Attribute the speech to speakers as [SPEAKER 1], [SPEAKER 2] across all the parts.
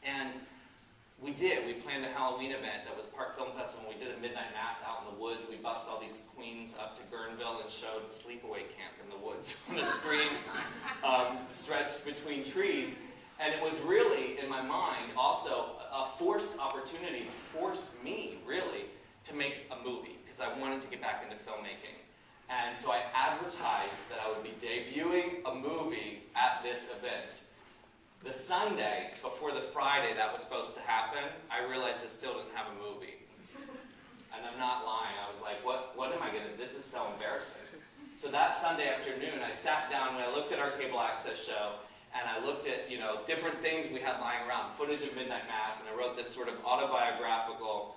[SPEAKER 1] And we did. We planned a Halloween event that was Park Film Festival. We did a midnight mass out in the woods. We bussed all these queens up to Guerneville and showed Sleepaway Camp in the woods on a screen stretched between trees. And it was really, in my mind, also a forced opportunity to force me, really, to make a movie, because I wanted to get back into filmmaking. And so I advertised that I would be debuting a movie at this event. The Sunday before the Friday that was supposed to happen, I realized I still didn't have a movie. And I'm not lying. I was like, what am I going to do? This is so embarrassing. So that Sunday afternoon, I sat down and I looked at our cable access show, and I looked at, different things we had lying around, footage of Midnight Mass, and I wrote this sort of autobiographical,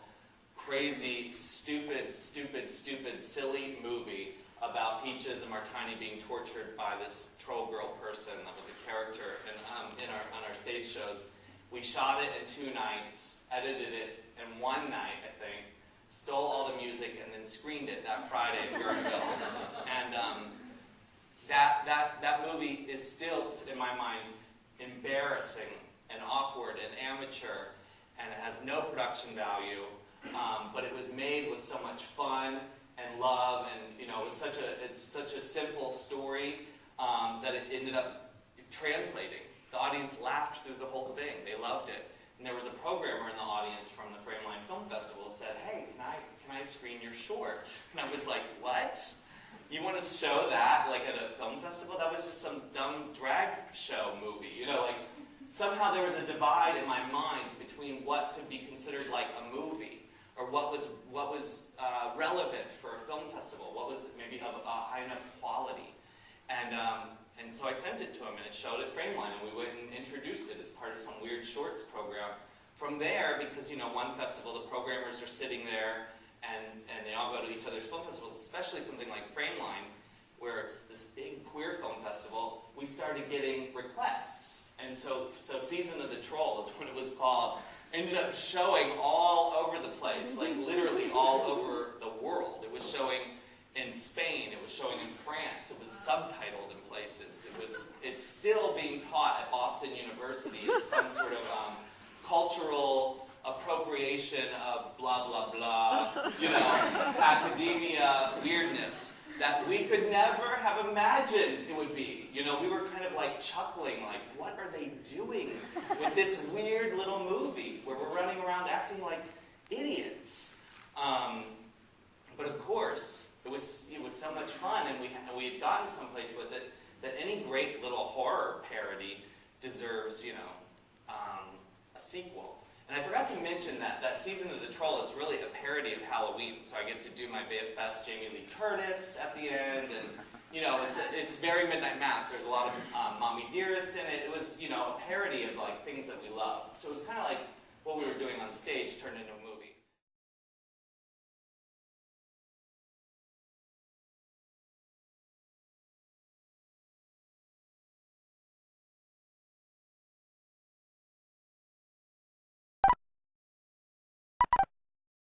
[SPEAKER 1] crazy, stupid, silly movie about Peaches and Martini being tortured by this troll girl person that was a character on our stage shows. We shot it in 2 nights, edited it in 1 night, I think, stole all the music, and then screened it that Friday in Guerneville. And that movie is still, in my mind, embarrassing and awkward and amateur, and it has no production value, but it was made with so much fun and love, and it's such a simple story that it ended up translating. The audience laughed through the whole thing. They loved it. And there was a programmer in the audience from the Frameline Film Festival who said, "Hey, can I screen your short?" And I was like, "What? You want to show that like at a film festival? That was just some dumb drag show movie." Somehow there was a divide in my mind between what could be considered like a movie, or what was relevant for a film festival, what was maybe of a high enough quality. And so I sent it to him, and it showed at Frameline, and we went and introduced it as part of some weird shorts program. From there, because one festival, the programmers are sitting there, and they all go to each other's film festivals, especially something like Frameline, where it's this big queer film festival, we started getting requests. And so Season of the Troll is what it was called, ended up showing all over the place, like literally all over the world. It was showing in Spain, it was showing in France, it was subtitled in places. It's still being taught at Boston University as some sort of cultural appropriation of blah, blah, blah, academia weirdness that we could never have imagined it would be. We were kind of like chuckling, like, what are they doing with this weird little movie where we're running around acting like idiots? But of course, it was so much fun, and we had gotten someplace with it that any great little horror parody deserves, a sequel. And I forgot to mention that Season of the Troll is really a parody of Halloween, so I get to do my best Jamie Lee Curtis at the end, and it's very Midnight Mass. There's a lot of Mommy Dearest in it. It was a parody of like things that we love. So it was kind of like what we were doing on stage turned into a movie.